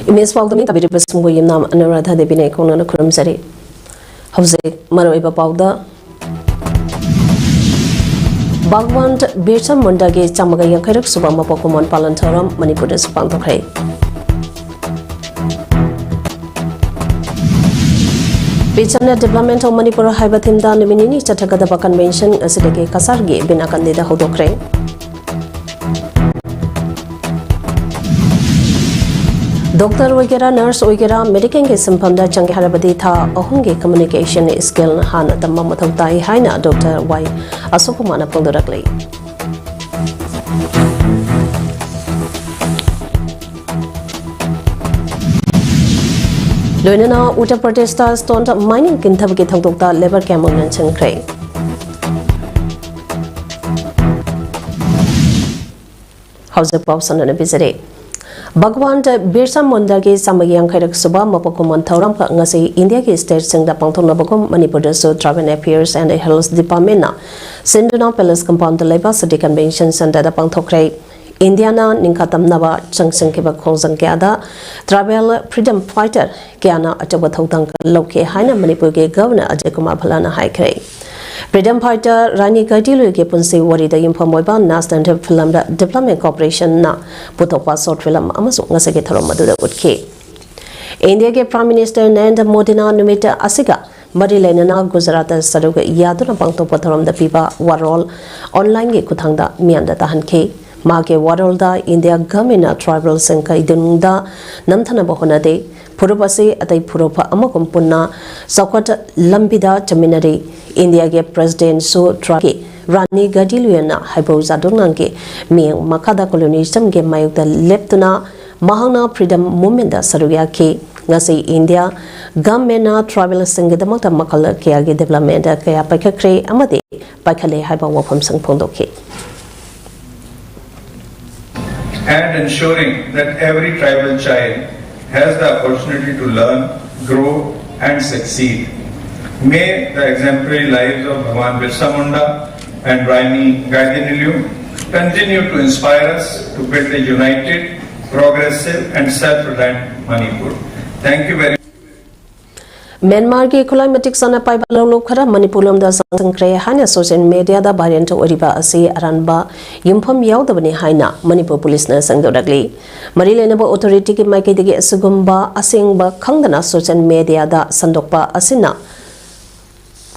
Image PAODAM tabiri pasungbo yimnam Anuradha Debine kona kurum sari. Hauze maroi PAODAM Bhagwan Birsa Munda ge chamaga yankairak suba mapakumon palan thoram Manipur da supang thokrai. Bichana Development of Manipur haiba thimda numinini chathagada convention asidege kasarge binakandida hodokrai. Doctor वगैरह nurse वगैरह medical के संबंध चंगे हरबदी था अहुंगे communication skill हान तम्मा मथौताई हाइना doctor Y Ashok Kumar पंगदरकले लोइनना Uttar Pradesh ता stone mining किंथब के थौदोक्ता labour camp लन चंख्रे house पाउसन न बिजरे Bhagwan Birsa Munda ge Samayang Kairak Suba Mapakuman Thauram Ngasi India ke state sing da pangthong nabakum Manipur so Travel Affairs and Health Department na Sinduna Palace Compound Labor City Convention Center da pangthokrai Indiana Ninkatam Nava Changsang ke bakhongjang ke ada Travel Freedom Fighter ke ana achawa thotang loke haina Manipur ge Governor Ajay Kumar Bhalana haikrai Freedom Fighter Rani Gadilu ke punsi wari da informoiba National Development Corporation na putopa short film amasung ngasage tharom madu da utke India ke Prime Minister Narendra Modi na numita asiga mari lenana Gujarat saruga yaduna pangtopa tharom da piba warol online ge kuthangda mianda tahanke Mage Warolda India Gamina Tribal Sankai Dununda Namthana Bahonade Purupasi Atai Purupa Amakum Punna Sakwat Lambida Chaminari India ge President So Traki Rani Gadiluana Haiboza Dunange Ming Makada Colonialism ge Mayukda Leptuna Mahana Freedom Movement Saruya Ke Ngasi India Gamena Tribal Sangadamata Makala Keage Development Kaya Pakakre Amade Pakale Haiba Wapam Sangpondoke and ensuring that every tribal child has the opportunity to learn, grow and succeed. May the exemplary lives of Bhagwan Birsa Munda and Rani Gadilu continue to inspire us to build a united, progressive and self-reliant Manipur. Thank you very much. Myanmar ke climatic sana pai balong khara Manipuram da sangkre hanya social media da variant oriba ase aranba yumpham yaudabani haina Manipur police na sangdoragli marilenaba authority ke maike dege asugumba asengba khangdana social media da sandokpa asina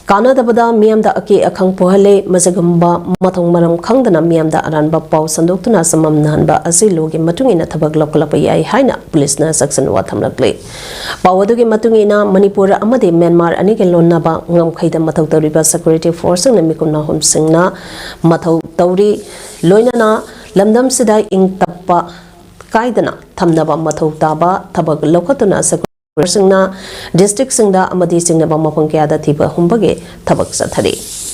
kana dabada miyam da ake akhang pohale mazagumba mathong maram khangdana miyam da aranba pau sandoktuna samam nanba asiloge matungina thabak lokalapa yai haina police na section wa thamlakle Pawaduge Matungina, Manipur, Amade, Myanmar, Anikelon Naba, Ngam Kaida Matau Tauriba Security Force, and Mikuna Hom Singna, Matau Tauri, Loinana, Lamdam Sida in Tapa, Kaidana, Tamnaba Matau Taba, Tabak Lokotuna Security Singna, District Singda, Amadi Singnaba Mapunkiada Tiba Humbage, Tabak Sathari.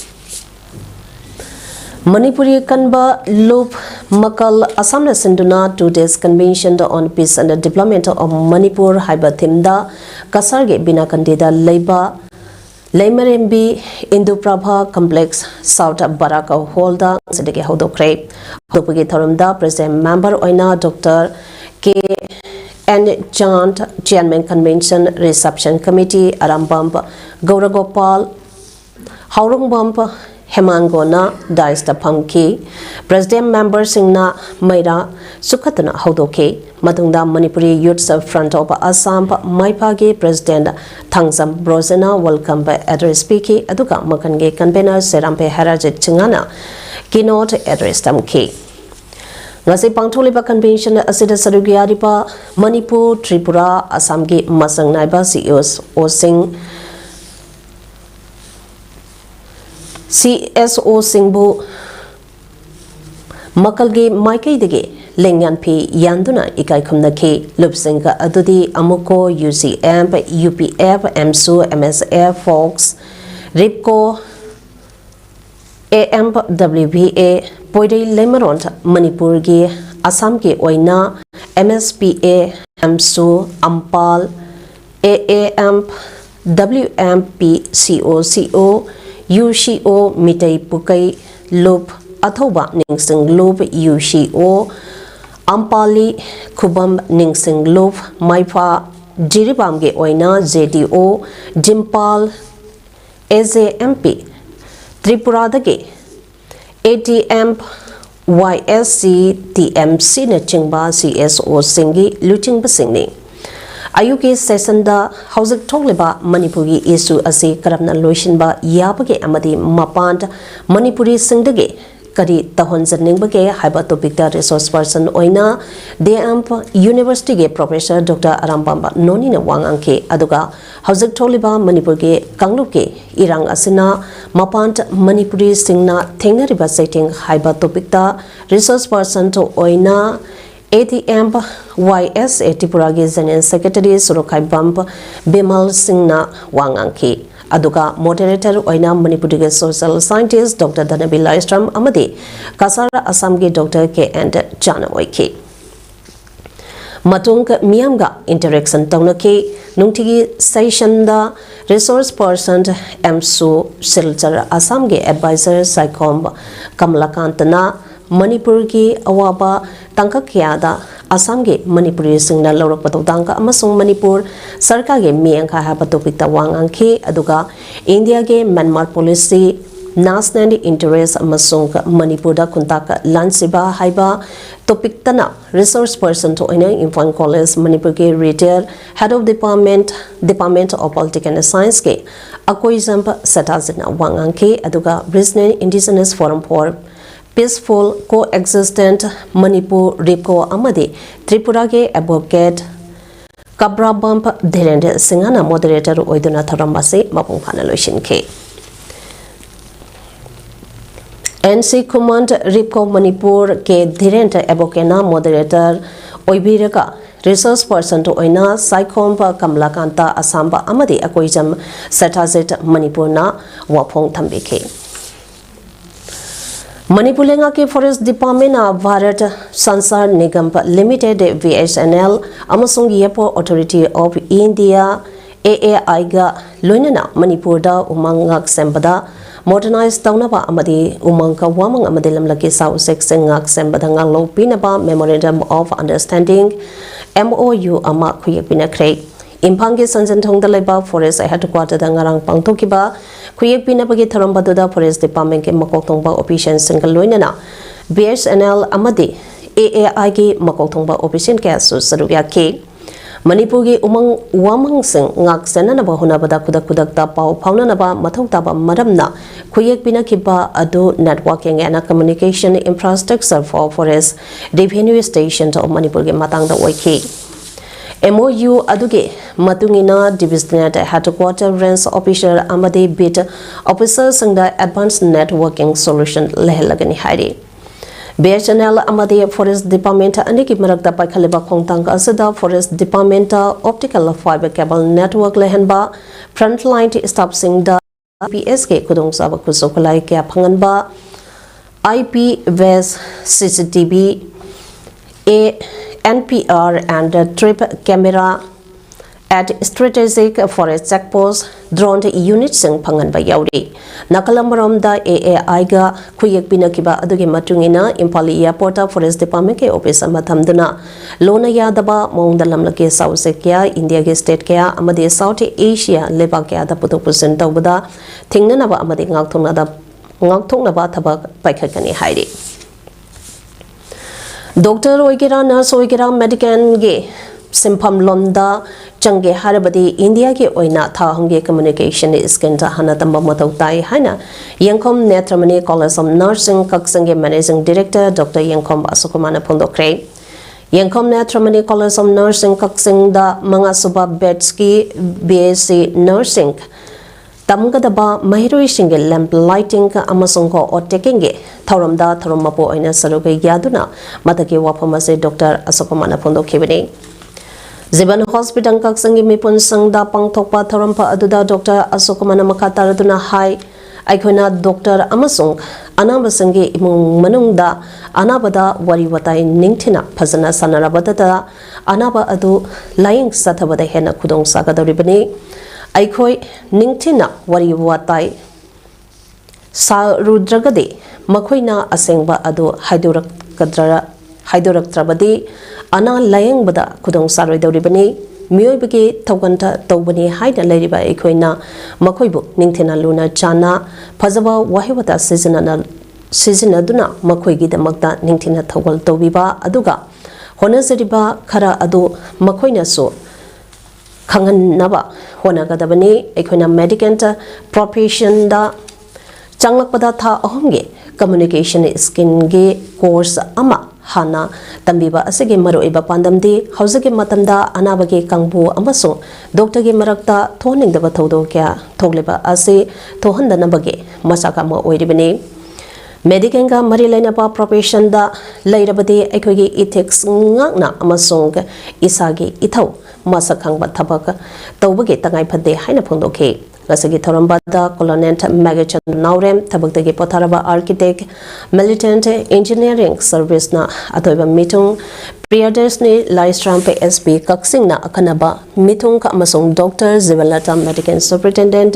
Manipuri Kanba Loop Makal Assam Sinduna 2 days convention on peace and development of Manipur Haiba Thimda Kasarge Binakandida Leiba Leimarembi Indu-Prabha Complex South Baraka Holda Sedeke Hodokre Dopagi Tharumda President Member Oina Dr. K. N. Chant Chairman Convention Reception Committee Arambamp Gauragopal Haurungbamp Hemangona Daista Pamki President Member Singna Maira Sukatana Hodoke Matunda Manipuri Youth Front of Assam Maipage President Thangsam Brosena welcome by address Piki Aduka Makange Convener Serampe Harajit Chingana Keynote address Tamki Ngasi Pangtoliba Convention Asida Sarugiaripa Manipur Tripura Assamgi Masang Naiba CEOs Osing CSO Singbu Makalgi Maike Dege Lengyan P Yanduna Ikai Kumnaki Lupsinga Adudi Amuko UCM UPF MSU MSF Fox Ripco AMWBA Poide Lemeront Manipurgi Assamki Oina MSPA MSU Ampal AAMP WMP COCO UCO Mitai Pukai Loop Athoba Ningsing Loop UCO Ampali Kubam Ningsing Love Maifa Jiribamge Oina JDO Jimpal AJMP Tripura ATM YSC TMC na chingba CSO singi luchingba singni Ayuki session da hausak thokleba Manipuri issue asi karamna loishinba yabage amadi mapand Manipuri singdage kari tahonjan ningbage haiba topic da resource person oina DAMP University ge Professor Dr. Arambamba Noni na wangangke aduga hausak thokleba Manipur ge Kanglup ge irang asina mapand Manipuri singna thengnariba setting haiba topic da resource person to oina ATM YSA Tripura ge General Secretary Surokai Bump Bimal Singna wangangke aduga moderator oina Manipuri ge social scientist Dr. Dhanabi Laistram amadi Kasara Assam ge Dr. K and Jana oike matung miyamga interaction taunake nungtigi session da resource person MSU Silchar Assam ge advisor Saikom Kamlakantana Manipur ki awaba tangka kyada Assam ge Manipuri singna lorok patodangka amasung Manipur sarkar ge miyangka haba topic ta wangangki aduga India ge Myanmar policy national interest amasung Manipur da kuntaka lansiba haiba topic tana resource person to ina Imphal College Manipur ge retail head of department of politics and science ge akoi zampa satazina wangangki aduga Brisbane Indigenous Forum for Peaceful Coexistent Manipur Ripko Amadi Tripura ge advocate Kabra Bump Dhirendra Singhana moderator oiduna tharambase mapung phana loishinke NC Command Ripko Manipur ke Dhirendra advocate na moderator oibiraga resource person to oina Saikompa Kamlakanta Assamba Amadi akoijam Satazet Manipur na wapong thambike Manipulenga ke Forest Department of Bharat Sansar Nigam Limited VSNL amasung Airport Authority of India AAI ga loinana Manipur da umangak sembada modernized taunaba amadi umangka wamang amadi lamlaki south section ngak sembada nganglo pinaba memorandum of understanding MOU ama khuyepina khrei Imphangi Sanjan Thongda Laiba Forest Headquarters da ngarang pangthokiba khuyek pinabagi tharambadda Forest Department ke makok thongba official single loinana BSNL amadi AAI ki makok thongba official ke asu sarubya ke Manipur gi umang wamang sing ngak senana ba hunabada kudak ta pau phauna ba mathau ta ba maramna khuyek pinakiba adu networking and communication infrastructure for forest revenue station to Manipur ge matang da oiki MOU aduge matungina divisional headquarter range officer amade bit officer sangda advanced networking solution lehelagani hairi BSNL amade forest department aniki marakta paikhaleba khongtang asada forest department optical fiber cable network lehenba frontline staff singda PSK kudong saba kusokolai kya phanganba IP VES CCTV a NPR and trip camera at strategic forest checkpost drone unit sing phangan ba yauri nakalamrom da AAI ga khuyek pinakiba adugi matungina Imphal Airport Forest Department ke office amathamduna lona yadaba mongda lamlake South Asia India ge state kya amadi South Asia leba kya da putuk pusen tawbada thingnana ba amadi ngakthongna ba thabak paikhakani hairi Doctor oigera nurse oigera medical ge simpham lomda change harabadi India ge oina tha hongge communication skin ta hanatamba matau tai haina Yangkhom Netramani College of Nursing Kaksang ge managing director Dr. Yangkhom Asukumana Phondokre Yangkhom Netramani College of Nursing Kaksang da manga suba Betsky BSc Nursing Tamgadaba Mahiroi Single lamp lighting amasung ko or taking it Tauramda Taurumapo oina sarupe yaduna mataki wapamase Dr. Asukumana Phondo Kibini Ziban Hospital Kaksangi Mipun Sangda Pangtokpa Taurampa Aduda Dr. Asukumana Makataraduna Hai Aikona Dr. Amasung Anabasangi Imung Manungda Anabada Wari Watai Ningtina Pazana Sanarabada Anaba Adu Lying Satabada Hena Kudong Sagada Ribani Aikoi Ningtina Wari Watai Sa Rudragade Makoina Asengba Adu हाइदोरक्त्रबदि अना लायंगबदा खुदोंग सारोइदौरिबनि मियोइबगे थौगंथा तौबनि हाइना लैरिबा एखोइना मखोइबु निंथेना लुना चाना फजबा वाहिवता सिजनदुना मखोइगिदमक्ता निंथेना थौगल तौबिबा अदुगा होनजरिबा खरा अदु मखोइनासु खंगनबा होनगदबनि एखोइना medical profession दा चांगलकपदा था अहमगे communication skill गे course अमा हाना तंबीबा असेगे मरोइबा पांदमदि हौजगे मतमदा अनाबगे कांगबु अमसो doctor गे मरक्ता थोनिंगदबा थौदो क्या थोगलेबा असे थोहंदनबगे मसाका म ओइरिबनि मेडिकल का मरी लेनबा प्रोफेशन दा लैरबदि एखोगे ethics ngakna amasong isagi ithau masakangba thabak tawbage tangai phade haina phongdokhe Gasagi Thorambada, Colonel Magachan Naurem, Tabakdagi Potaraba Architect, Militant Engineering Service na Atoiba Mitung, Priadesni Lystrampe SB Kaksingna Akanaba, Mitung Amasong Doctor, Zivalata Medical Superintendent,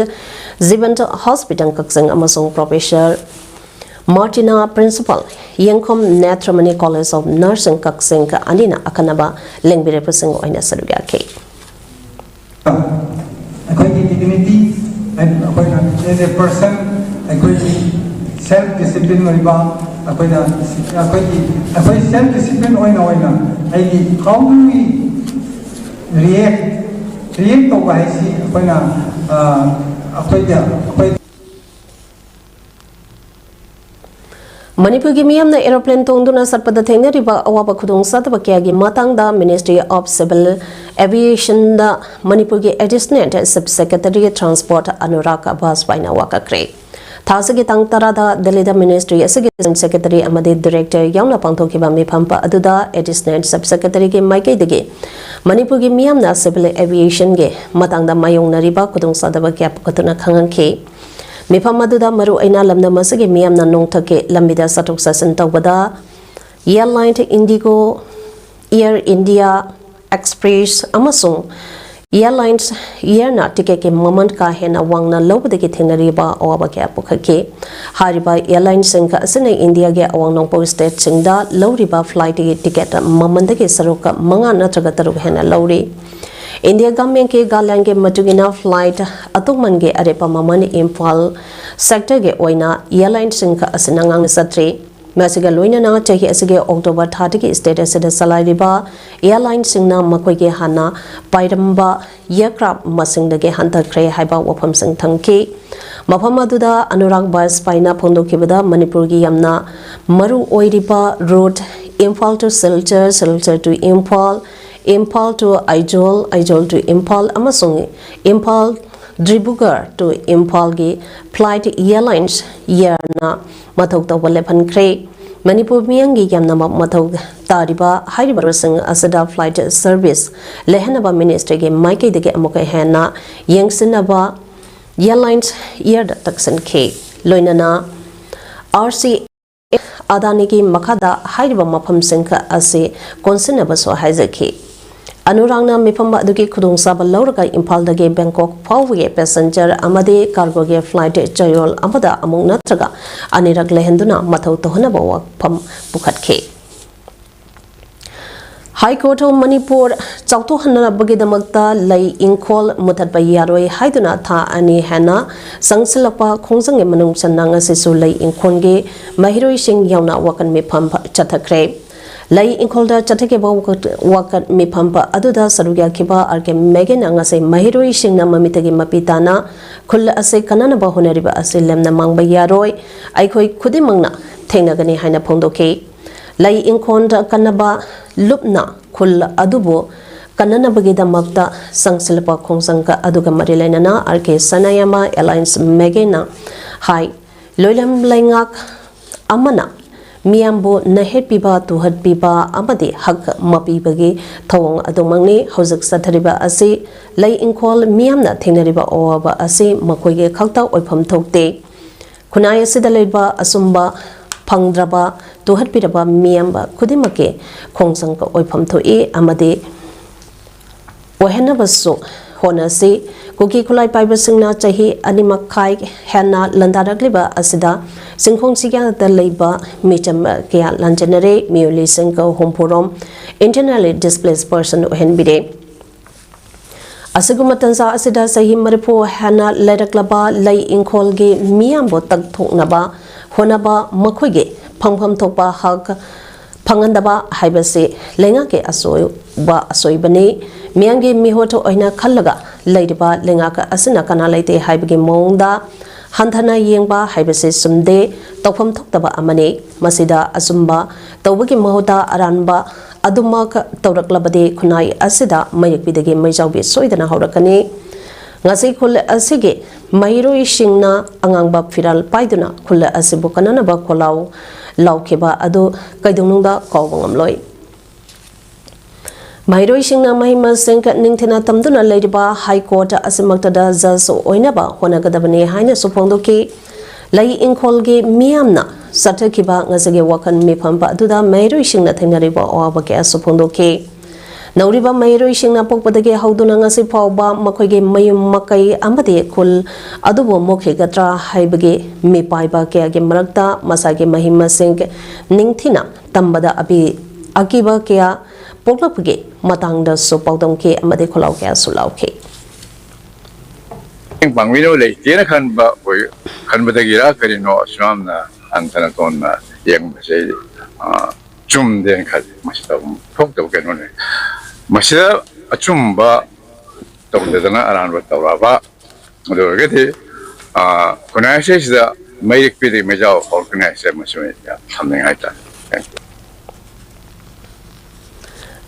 Zivanta Hospital Kaksing Amasong Professor, Martina Principal, Yankom Natramani College of Nursing Kaksing Anina Akanaba, Lengbi representing Oina Sarugaki. Dignity and as a person, self-discipline self-discipline how do we react Manipur gi miyamna aeroplane tongduna satpada thengnariba awaba khudong sataba kyagi matangda Ministry of Civil Aviation da Manipur gi Additional Sub-Secretary Transport Anurag Baswaina wakakre thasagi tangtara da Delhi da Ministry asagi Secretary amadi Director yauna pangthokiba miphampa aduda Additional Sub-Secretary gi maikai dege Manipur gi miyamna Civil Aviation ge matangda mayongnariba khudong sataba kya pakatuna khangangke Mifamaduda Maru Aina Lamda Masagi Miamna Nongtake Lambida Satuk Sasan Tawada Airline Indigo Air India Express Amasung Airlines Yerna Tikeke Moment Ka Hena Wangna Lobadaki Tinariba Awabaka Pukake Hariba Airline Sinka Asina India Ge Awang Nongpo State Singda Loriba Flight Ticket Mamandaki Saruka Manga Natragataru Hena Lori India government ke galange matugina flight atukmange arepa mamani Imphal sector ge oina airline singka asinangang satri masiga loina na chahi asige October 30 ki status da salariba airline singna makoi ge hana pairamba aircraft masing ge hanta kre haiba wafam sing thangki mafam aduda Anurag bus paina phondokibada Manipur gi yamna maru oiriba road Imphal to Silchar, Silchar to Imphal, Imphal to Aizol, Aizol to Imphal, Amasung, Imphal, Dribugar to Imphal gi flight airlines yerna mathok ta walepan kre Manipur miyangi yamna mathok tariba haribarasing asada flight service lehanaba ministry ge maike de ge amokai hena yengsinaba airlines year taksan ke loinana RC Adaniki Makada Haiba Mapam Sinka Ase Consinabas or Haizaki. Anurangna Mipamba Duki Kudung Saba Lauraga Impal the Gay Bangkok Pawwe passenger Amade cargo ge flight Jayol Amada among Natraga Anirag Lehenduna Matau Tohanabawa Pam Bukatke. High Court of Manipur Chautu Hanana Bagidamakta lay in call Mutat Bayaroi Haiduna Tha Ani Hana Sangsilapa Kongsang Manung Sananga Sisu lay in Konge Mahiroi Sing Yauna Wakan Me Pampa Chatakre lay in Kolda Chatake Wakan Me Pampa Aduda Saruga Kiba Arke Megan Angase Mahiroi Sing Namamitagi Mapitana Kula Ase Kanana Bahoneriba Asilem Namang Bayaroi Aikoi Kudimangna Tenagani Haina Pondoke Lay in Konda Kanaba Lupna Kul Adubo Kanana Bagida Magda Sangsilapa Kongsanga Aduga Marilenana Arke Sanayama Airlines Megena Hai Loilam Langak Amana Miambo Nahet Piba to Had Piba Amadi Hak Mapi Bagi Tawang Adumangni Hosek Satariba Ase Lay in Call Miamna Tinariba Oaba Ase Makoye Kalta Opam Tokte Kunaya Sidaleba Asumba Pangdraba Tuhat Piraba Miamba Kudimake Kongsanga Oipam Toe Amade Wahena Baso Honasi kuki khulai paiba singna chahi animak khai henna landarakliba asida singkhong sigya da leiba micham kya lanjanare miuli singko hompurom internally displaced person ohenbide asigumatansa asida sahi maripo hana leraklaba lay inkolge miyambo tagthoknaba honaba makhoige phangpham thokpa hak phangandaba haibase lenga ke asoibani miyange mihoto oina khallaga leidiba lenga ka asina kana leite haibage mongda hanthana yengba haibase sumde tawpham thoktaba amane masida asumba tawbagi mahuta aranba adumak tawraklabade khunai asida mayakbidage maijawbi soidana haurakani ngasi khul asige mairoi singna angangba firal paiduna khul asibu kanana ba kholau laukheba adu kaidunungda kawbangamloi mairoi singna mahima sengka ningthena tamduna leiba high court asimakta da judge oinaba honagadabani haina supongdoki lai inkolge miyamna sathakiba ngasage wakan mifamba aduda mairoi singna thenariba awabake supongdoki nauriba mairoi singna pokpadage hauduna ngasi phawba makhoige mayum makai amade khul adubo mokhegatra haibage mipaiba kya marakta masage mahima sing ningthina tambada abi akiba kya poklapge matangda so paudongke amade kholau kya sulauke bangwino le tena khanba oi khanbadagira karino asramna antana tonna yang se chum den khad masita phokdo kenone masida achumba tawdana aranba tawraba odogete kunai se mayik pidi mejao organize masme something like that.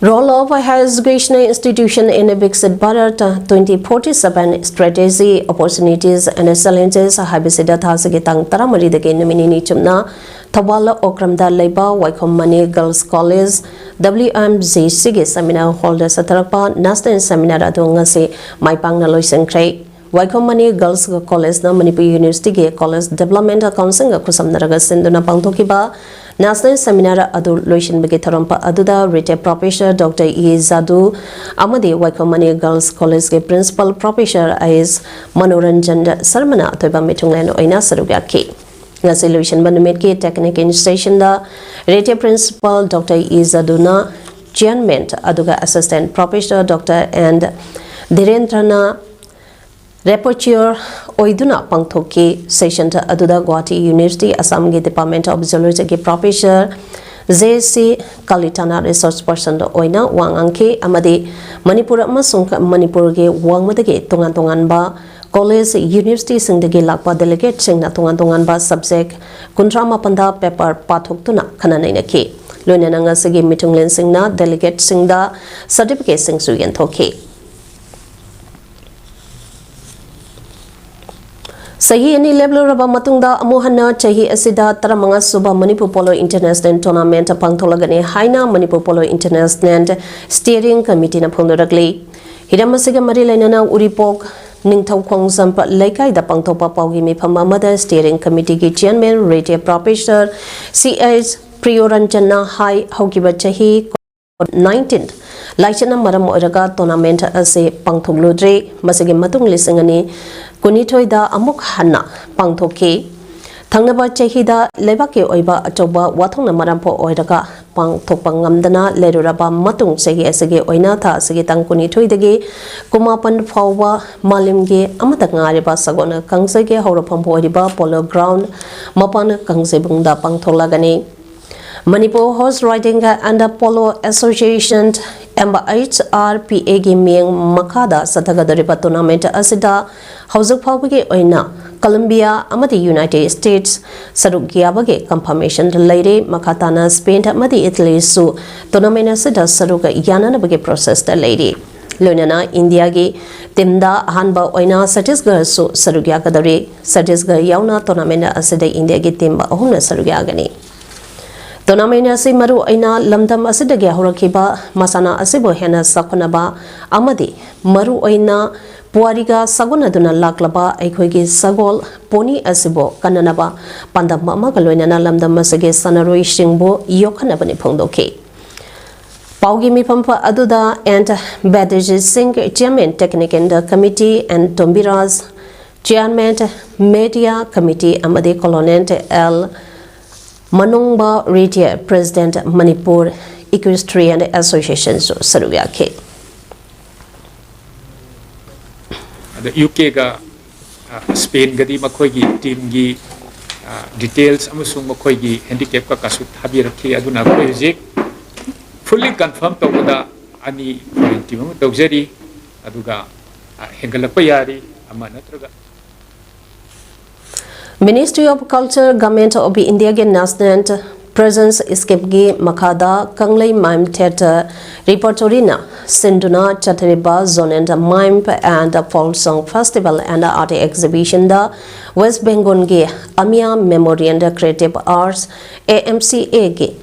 Roll of higher education institution in a Bixit Bharat 2047 strategy, opportunities and challenges habisida thasagitang taramari dage nomini chumna Thawala Okramda Leba Waikomani Girls College WMGC ge seminar holder satarapa national seminar adungase maipangna loisengkrai Waikomani Girls College na Manipur University ge College Development Council ga kusamnaraga sinduna pangthokiba national seminar adu loishin bege tharampa aduda retail professor Dr. E Zadu amade Waikomani Girls College ge principal professor is Manoranjan Sarmana toiba mitunglen oina saruga ke nga solution banumit ke technical station da retail principal Dr. E Zaduna chairman aduga assistant professor Dr. and Dhirendrana Rapporteur Oiduna Pangthoki session ta aduda Guwahati University Assam ge Department of Zoology ge Professor JC Kalitana resource person da oina wangangke amade Manipur amasung Manipur ge wangmadage tongan ba college university singdagi lakpa delegate singna tongan ba subject kuntrama panda paper pathoktuna khananaina ke loinana ngasagi mitunglen singna delegate singda certificate singsu yenthoke Sahi ani level raba matungda amuhana chahi asida taramanga suba Manipur Polo International Tournament pangtholagane haina Manipur Polo International Steering Committee na phongdoragli hiramasiga mari lainana uripok Ningthau Khongsampa Laikai da pangthopa paugi mifam amada steering committee ki chairman retail professor CS Priyoranjana Hai haukiba chahi 19 Laichana maram oiraga tournament ase pangthogludre masigi matung lisingani kunithoi da amuk hanna pangthoke Thangnaba chahida lebake oiba achoba wathongna marampo oiraga pangthokpa ngamdana leruraba matung chahi asege oina tha asege tangkuni thoidage kumapan phawwa malimge amata ngariba sagona kangsege haurapam boiriba polo ground mapan kangsebungda pangtholagani Manipur Horse Riding and Polo Association MHRPA gi meng makada satagadariba tournament asida hauzuk phawbage oina Colombia amadi United States sarugiyabage confirmation leire makatana Spain amadi Italy su tournament asida saruga yananabage process da leire loinana India gi timda hanba oina Chhattisgarh su sarugya kadari Chhattisgarh yauna tournament asida India gi timba ahumna sarugya gani Tournament asi maru aina lamdam asidage horakiba masana asibo hena sakunaba amadi maru aina puariga sagunaduna laklaba aikhoigi sagol poni asibo kananaba pandam ama galoinana lamdam asage sanaroi singbo yokhanabani phongdoke Paugi Mipampa Aduda and Badajit Singh, Chairman Technical Committee, and Tombiras, Chairman Media Committee, Amade Colonel L. Manungba Ritia, President Manipur Equestrian Association, Saruvyake. The UK ga Spain gadi makoigi team gi details amusung makoigi handicap ka kasut habiraki aduna project fully confirmed tawda ani team tawjari aduga hengalakpa yari ama natraga Ministry of Culture, Government of India ge National Presence Escape ge Makada Kanglei Mime Theatre Repertorina Sinduna Chathariba Zone and Mime and Folk Song Festival and Art Exhibition da West Bengal ge Amia Memory and Creative Arts AMCA ge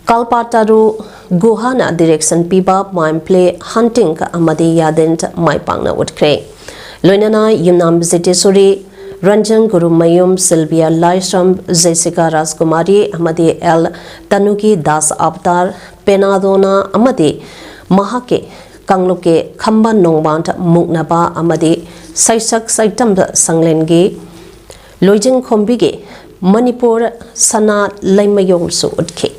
Kalpataru Guhana Direction Piba Mime Play Hunting Amadi Yadent Maipangna Woodcray Loinana Yunam Zitesuri Ranjan Guru Mayum, Sylvia Laishram, Jessica Raskumari, Amadi L. Tanuki Das Avatar, Penadona, Amadi Mahake, Kangluke, Kamba Nongbant, Muknaba, Amadi Saisak Saitam Sanglengi, Lojing Kombige, Manipur Sana Laimayong Suudke.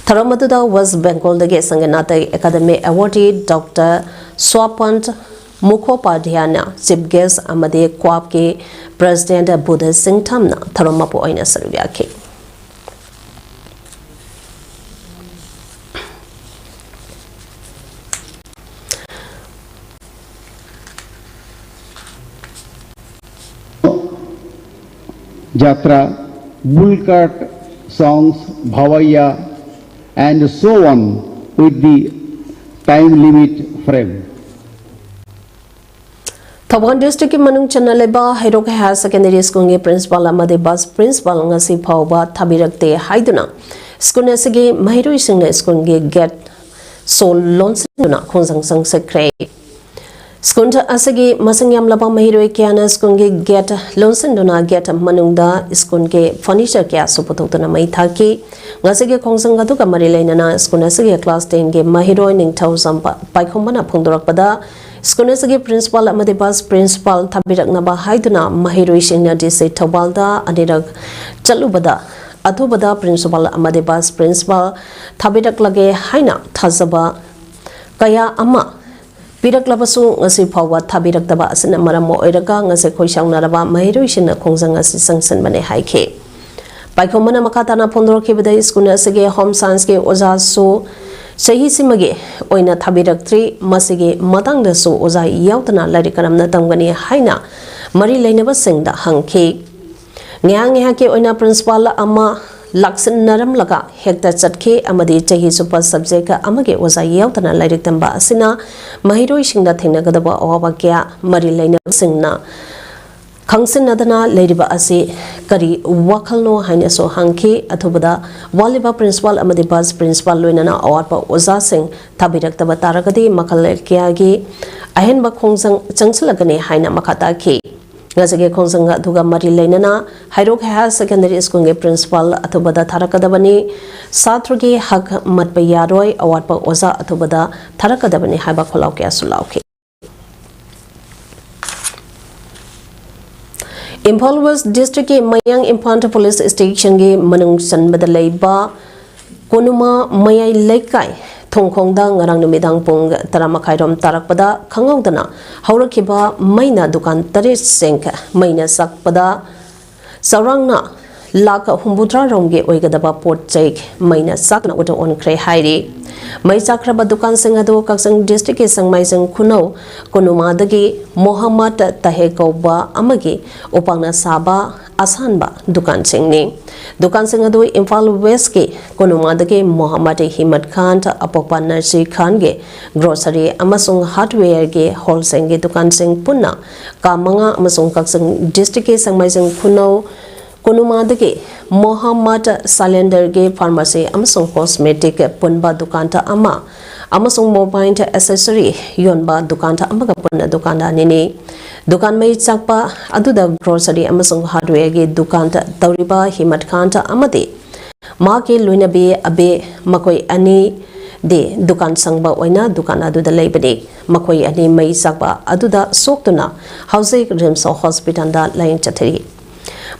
Taramaduda was Bengal the Sanganata Academy awardee Dr. Swapant Mukhopadhyayna, Chief Guest Amade Kwapke, President Buddha Singh Tamna, Taramapo Oina Saruvyake. Jatra, bullcart songs, bhavaya, and so on with the time limit frame. Thawan District Manung Chanaleba, Hirok Higher Secondary School Principal Amade Bus Principal Ngasi Pauba, Tabirakte Haiduna. Skunasigi Mahiru Singna School get so lonsuna Konsang Sang Secre. Skunta Asagi Masangyam Laba Mahiru Kiana School get lonsunduna get Manungda Skunke furniture kia supotona Maitaki. Ngasigi Kongsangatuka Marilena Skunasigi class 10 game Mahiro Ning Tausamba Paikomana Pundurakpada. Skunasagi Principal Amade Bus Principal Tabirak Naba Haiduna Mahiru Singna Dise Tabalda Adirak Chalubada Atubada Principal Amade Bus Principal Tabirak Lage Haina Tazaba Kaya Ama Pirak Labasu Ngasi Pawa Tabirak Daba Asina Maramo Eraga Ngase Koshang Naraba Mahiru Singna Kongsangasi Sangsan Mane Haike. Paikomana Makatana Pondroki Bada Skunasagi Home Science Ke Ozasu Sahi Simage Oina Tabirak 3 Masige Matang the So Oza Yautana Larikaram Natangani Haina Mari Lainaba Singda Hanke Nyang Hake Oina Principal Ama Laksan Naram Laga Hector Chatke Amadi Chahi Super Subject Amage Oza Yautana Larikamba Asina Mahiro Singda Thinagadaba Owakia Mari Lainaba Singna Kangsin Nadana Ladyba Asi Kari Wakalno Haineso Hanki Atubada Waliba Principal Amadi Bus Principal Luinana Awapa Oza Singh Tabirak Tabataragadi Makal Kiagi Ahenba Kongsang Changsalagani Haina Makataki Gazage Kongsanga Duga Mari Lainana Hairok Higher Secondary School Principal Atubada Tarakadabani Satrogi Hak Matbayaroi Awapa Oza Atubada Tarakadabani Haiba Kolauke Asulauke. Impal West District Mayang Impanta Police Station ge Manung Sanbada Leiba Konuma Mayai Laikai Tongkongda Ngarang Numidang Pung Taramakairom Tarakpada Kangaudana Haurakiba Maina Dukan Tarit Sink Maina Sakpada Sarangna Laka Humbutra Romge Oigadaba Port Jake Maina Sakna Uto on Kre Hairi Mai Sakraba Dukan Singado Kaksang District Sangmaisang Kuno Konumadagi Mohammed Tahekoba Amagi Upangna Saba Asanba Dukan Singni Dukan Singado Imphal West Ki Konumadagi Mohammed Himad Khan Apopa Narsi Khan Ge Grocery Amasung Hardware Ge Wholesale Ge Dukan Sing Punna Kamanga Amasung Kaksang District Sangmaisang Kuno Konumadagi Mohammed Salender Ge Pharmacy Amasung Cosmetic Punba Dukanta Ama Amasung Mobile Accessory Yonba Dukanta Amaga Punna Dukanda Nini Dukan Mai Chakpa Aduda Grocery Amasung Hardware Ge Dukanta Tauriba Himat Kanta Amadi Maki Luinabe Abe Makoi Ani de dukan sangba oina dukan adu da leibani makoi ani mai sakba adu da soktuna housing rims hospital da lain chathari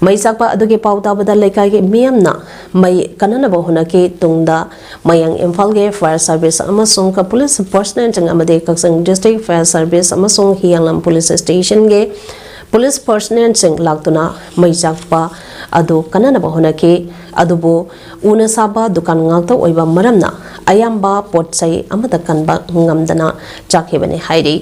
mai sakba adu ge pauta bada lekai ge miamna mai kanana ba hona ke tungda mayang imphal ge fire service amasung ka police personnel jang amade kaksang district fire service amasung hianglam police station ge police personnel sing laktuna mai sakba adu kanana ba hona ke adubu una saba dukan ngakta oiba maramna ayamba potsai amada kanba ngamdana chakhebani hairi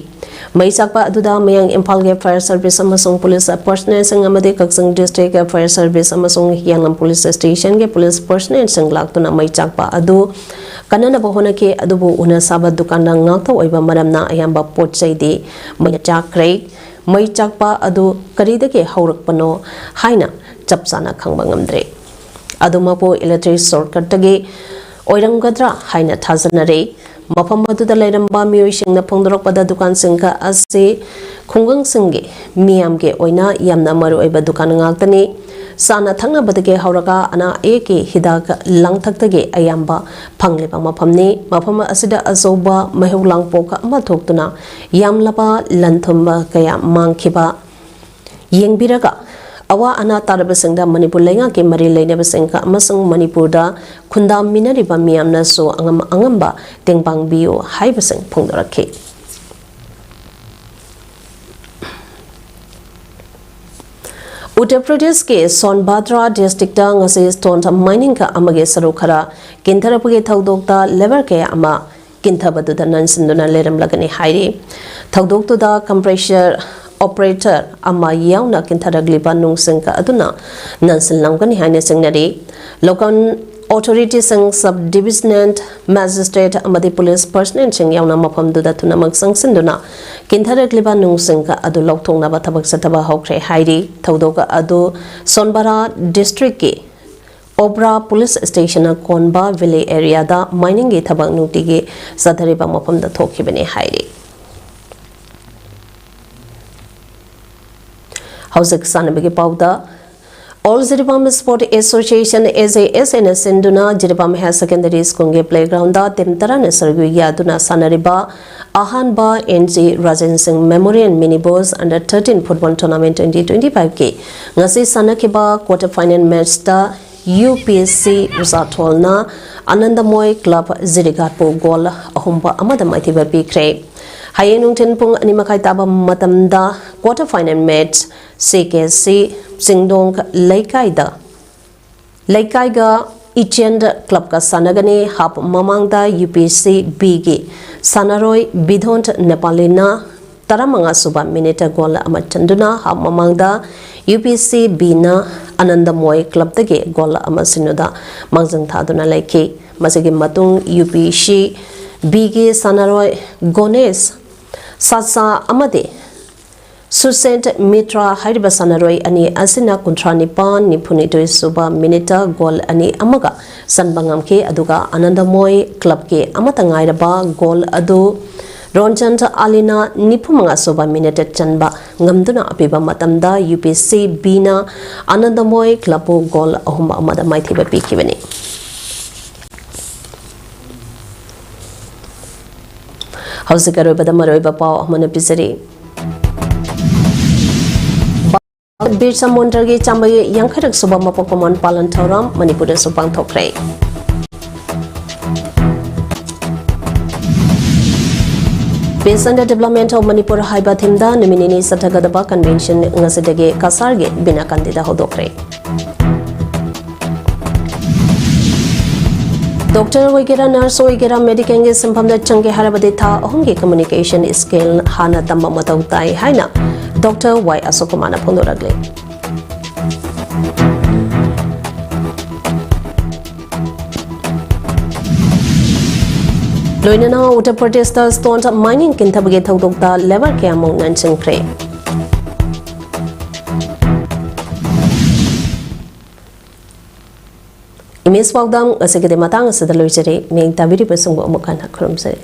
mai sakpa aduda mayang imphal ge fire service amasung police personnel sing amade kaksang district fire service amasung hianglam police station ge police personnel sing laktuna mai sakpa adu kanana ba hona ke adubu una saba dukan ngakta oiba maramna ayamba potsai de mai chakre mai chakpa adu karidage haurakpano haina chapsana khangba ngamdre adumapo electric shortcut tagi oiramgadra haina thajanare mafam aduda leiramba miyoi singna phongdorokpada dukan singka ase khungang singge miyam ge oina yamna maru oiba dukan ngaktani sana thangna badage hauraga ana eke hidak langthaktage ayamba phangleba mafamni mafam asida azoba mahu langpoka ama thoktuna yamlaba lanthumba kaya mangkhiba yengbiraga awa ana tarabasingda manipur lenga ke mari leinabasingka amasung manipurda khundam minariba miyamna so angamba tengpang bio haibasing phongdorakhe Uttar Pradesh ke Sonbhadra district da ngase stone mining ka amage sarukhara kintarapage thaudokta lever ke ama kinthabadu da nansinduna leram lagani hairi thaudoktu da compressor operator ama yauna kintaragliba nungsingka aduna nansil langani haine singnari local authority sang subdivisional magistrate amadi police personnel sing yauna mafam duda tunamak sangsinduna kintaragliba nungsingka adu lokthongna ba thabak sataba hokre hairi thaudoka adu Sonbara district ke Obra police station konba village area da mining ge thabak nuti ge sadhariba mafam da thokhibani hairi Housing Sanabigi Pauda All Jiribam Sport Association SAS Sinduna Jiribam High Secondary School Playground da Timtara Nesargu Yaduna Sanariba Ahanba NG Rajan Singh Memorial Mini Boys Under 13 Football Tournament 2025 ke ngasi sanakiba quarter final match da UPSC Resatolna Anandamoy Club Zirigatpo goal ahumba amada maithiba pikre Hayenung Tenpung Animakai Taba Matamda quarter final match CKC Singdong Laikaiga Ichend Club ka Sanagani Hap Mamangda UPC Bigi Sanaroi Bidhont Nepalina Taramanga Suba Minute Goal Amachanduna Hap Mamangda UPC Bina Anandamoy Club Tage Goal Amasinuda Mangzang Thaduna Laiki Masigi Matung UPC Bigi Sanaroi Gones Satsa Amade Susent Mitra Hariba Sanaroi Ani Asina Kuntranipan Nipunito Suba Minita Gol Ani Amaga Sanbangam ke Aduga Anandamoy Club ke Amatangairaba Gol Adu Ronjanta Alina Nipumanga Suba Minita Chanba Ngamduna Apiba Matamda UPC Bina Anandamoy Club Gol Ahuma Amada Maithiba Pikivani Hausikaro Badamaro Bapa Amana Pisari Birsa Mundargi Chambai Yankarak Subama Pokemon Palan Tauram, Manipura Subang Tokre. Based on the development of Manipur Haiba Timda, Niminini Satagadaba Convention, Ngasidege Kasarge, Bina Candida Hodokre. Doctor Wigera Nurse Wigera Medical Simpam the Changi Harabadita, Hongi Communication Skill, Hana Tamamatai Haina. Dr. Y. Asokumana Pondoragle. Loinana Uttar Pradesh stone mining Kintabage Thaudokta lever ke among Nansing Kre. Imis PAODAM asegede matang asadaloijere meng tabiri pesungbo mukan hakrum se.